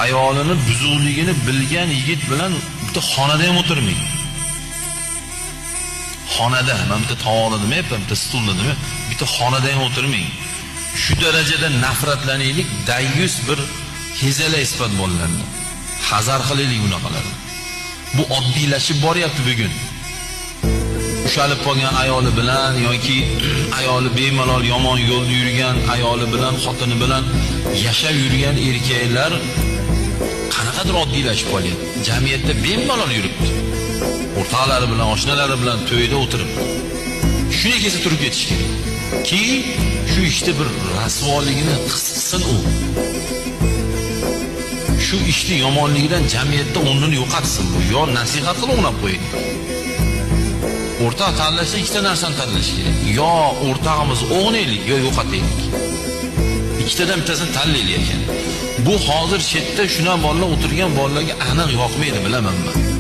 ayolini buzuqligini bilgan yigit bilan bitta xonada ham o'tirmaydi. Xonada, men bitta tovoqda demayapman, bitta stulda demayapman, bitta xonada ham o'tirmang. Shu darajada nafratlanaylik, dayyus bir hezala isbot bolalarni. Hazar qilaylik bunaqalarni. Bu oddiylashib boryapti bugun. Ushalib qolgan ayoli bilan yoki ayoli bemalol yomon yo'lda yurgan ayoli bilan, xotini bilan yashab yurgan erkaklar qanaqadir oddiylashib qolyapti. Jamiyatda bemalol yuribdi. O'rtoqlari bilan, oshnalari bilan to'yda o'tirib. Shunday kelsa turib ketish kerak. Ki shu ishda bir rasvoligini his qilsin u. Shu ishni yomonligidan jamiyatda o'rnini yo'qotsin bu. Yo nasihat qilib o'ynab qo'ying. O'rtoq tanlashda ikkita narsani tanlash kerak. Yo o'rtog'imiz o'g'naylik, yo yo'qotaylik. Ikkitadan bittasini tanlaylik ekan. Bu hozir chetda shuna bolalar o'tirgan bolalarga aniq yoqmaydi, bilaman men.